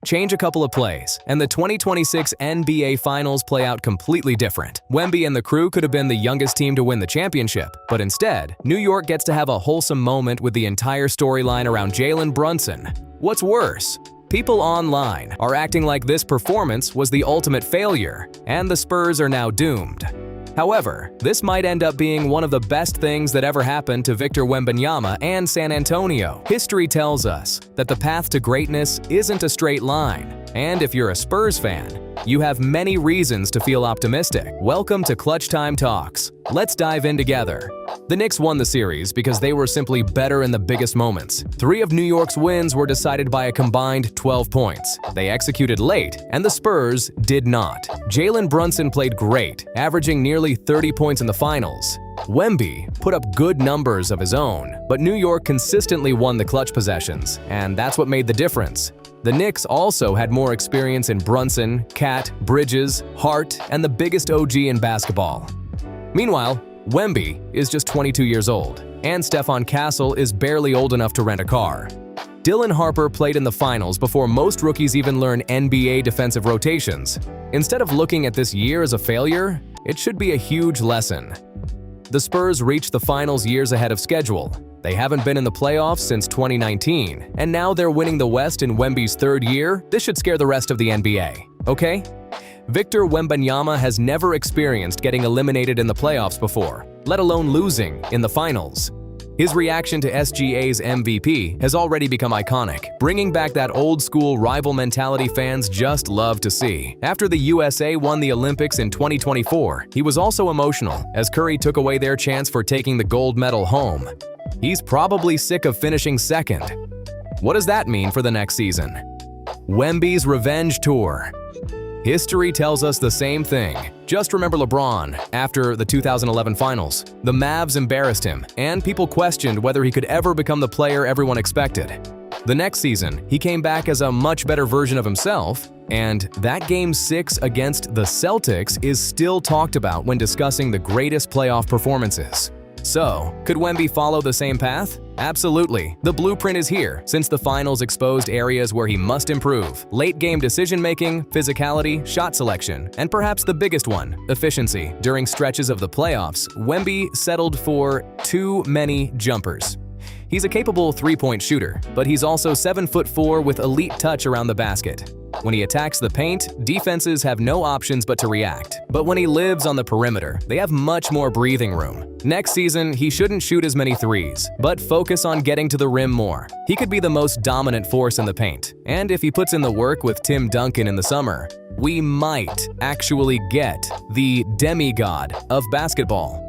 Change a couple of plays, and the 2026 NBA Finals play out completely different. Wemby and the crew could have been the youngest team to win the championship, but instead, New York gets to have a wholesome moment with the entire storyline around Jalen Brunson. What's worse? People online are acting like this performance was the ultimate failure, and the Spurs are now doomed. However, this might end up being one of the best things that ever happened to Victor Wembanyama and San Antonio. History tells us that the path to greatness isn't a straight line, and if you're a Spurs fan, you have many reasons to feel optimistic. Welcome to Clutch Time Talks. Let's dive in together. The Knicks won the series because they were simply better in the biggest moments. 3 of New York's wins were decided by a combined 12 points. They executed late, and the Spurs did not. Jalen Brunson played great, averaging nearly 30 points in the finals. Wemby put up good numbers of his own, but New York consistently won the clutch possessions, and that's what made the difference. The Knicks also had more experience in Brunson, Cat, Bridges, Hart, and the biggest OG in basketball. Meanwhile, Wemby is just 22 years old, and Stephon Castle is barely old enough to rent a car. Dylan Harper played in the finals before most rookies even learn NBA defensive rotations. Instead of looking at this year as a failure, it should be a huge lesson. The Spurs reached the finals years ahead of schedule. They haven't been in the playoffs since 2019, and now they're winning the West in Wemby's 3rd year. This should scare the rest of the NBA, okay? Victor Wembanyama has never experienced getting eliminated in the playoffs before, let alone losing in the finals. His reaction to SGA's MVP has already become iconic, bringing back that old-school rival mentality fans just love to see. After the USA won the Olympics in 2024, he was also emotional as Curry took away their chance for taking the gold medal home. He's probably sick of finishing second. What does that mean for the next season? Wemby's revenge tour. History tells us the same thing. Just remember LeBron after the 2011 finals. The Mavs embarrassed him, and people questioned whether he could ever become the player everyone expected. The next season, he came back as a much better version of himself, and that Game 6 against the Celtics is still talked about when discussing the greatest playoff performances. So, could Wemby follow the same path? Absolutely. The blueprint is here, since the finals exposed areas where he must improve. Late-game decision-making, physicality, shot selection, and perhaps the biggest one, efficiency. During stretches of the playoffs, Wemby settled for too many jumpers. He's a capable three-point shooter, but he's also 7'4" with elite touch around the basket. When he attacks the paint, defenses have no options but to react. But when he lives on the perimeter, they have much more breathing room. Next season, he shouldn't shoot as many threes, but focus on getting to the rim more. He could be the most dominant force in the paint, and if he puts in the work with Tim Duncan in the summer, we might actually get the demigod of basketball.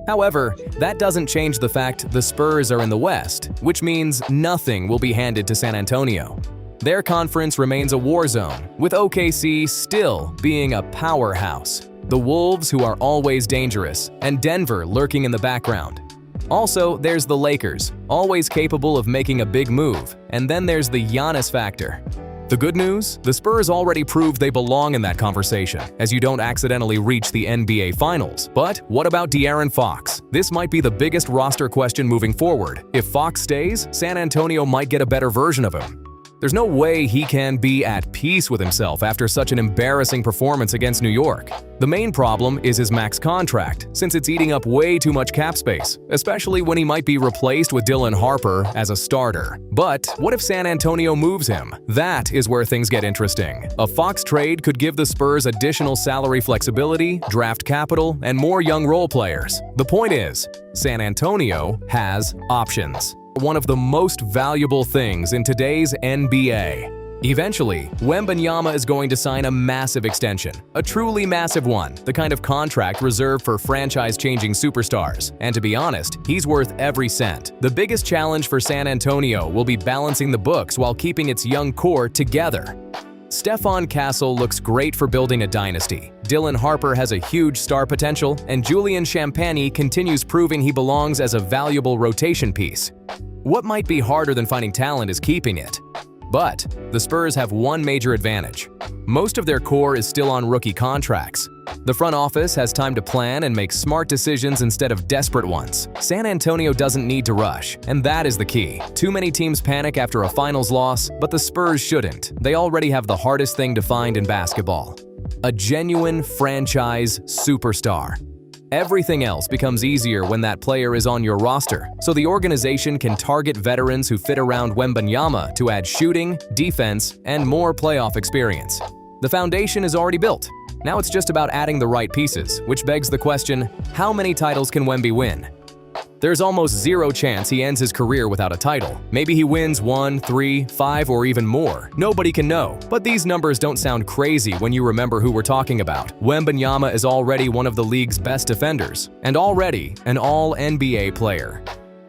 However, that doesn't change the fact the Spurs are in the West, which means nothing will be handed to San Antonio. Their conference remains a war zone, with OKC still being a powerhouse, the Wolves who are always dangerous, and Denver lurking in the background. Also, there's the Lakers, always capable of making a big move, and then there's the Giannis factor. The good news? The Spurs already proved they belong in that conversation, as you don't accidentally reach the NBA Finals. But what about De'Aaron Fox? This might be the biggest roster question moving forward. If Fox stays, San Antonio might get a better version of him. There's no way he can be at peace with himself after such an embarrassing performance against New York. The main problem is his max contract, since it's eating up way too much cap space, especially when he might be replaced with Dylan Harper as a starter. But what if San Antonio moves him? That is where things get interesting. A Fox trade could give the Spurs additional salary flexibility, draft capital, and more young role players. The point is, San Antonio has options. One of the most valuable things in today's NBA. Eventually, Wembanyama is going to sign a massive extension, a truly massive one, the kind of contract reserved for franchise-changing superstars. And to be honest, he's worth every cent. The biggest challenge for San Antonio will be balancing the books while keeping its young core together. Stephon Castle looks great for building a dynasty. Dylan Harper has a huge star potential, and Julian Champagnie continues proving he belongs as a valuable rotation piece. What might be harder than finding talent is keeping it. But the Spurs have one major advantage. Most of their core is still on rookie contracts. The front office has time to plan and make smart decisions instead of desperate ones. San Antonio doesn't need to rush, and that is the key. Too many teams panic after a finals loss, but the Spurs shouldn't. They already have the hardest thing to find in basketball: a genuine franchise superstar. Everything else becomes easier when that player is on your roster, so the organization can target veterans who fit around Wembanyama to add shooting, defense, and more playoff experience. The foundation is already built. Now it's just about adding the right pieces, which begs the question, how many titles can Wemby win? There's almost zero chance he ends his career without a title. Maybe he wins 1, 3, 5, or even more. Nobody can know, but these numbers don't sound crazy when you remember who we're talking about. Wembanyama is already one of the league's best defenders, and already an all-NBA player.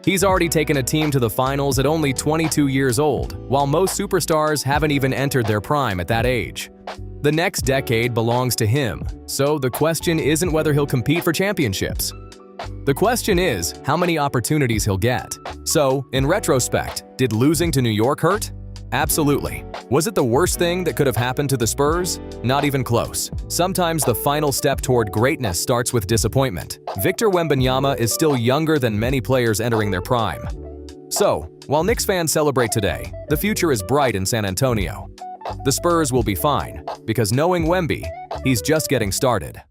He's already taken a team to the finals at only 22 years old, while most superstars haven't even entered their prime at that age. The next decade belongs to him, so the question isn't whether he'll compete for championships. The question is how many opportunities he'll get. So, in retrospect, did losing to New York hurt? Absolutely. Was it the worst thing that could have happened to the Spurs? Not even close. Sometimes the final step toward greatness starts with disappointment. Victor Wembanyama is still younger than many players entering their prime. So, while Knicks fans celebrate today, the future is bright in San Antonio. The Spurs will be fine, because knowing Wemby, he's just getting started.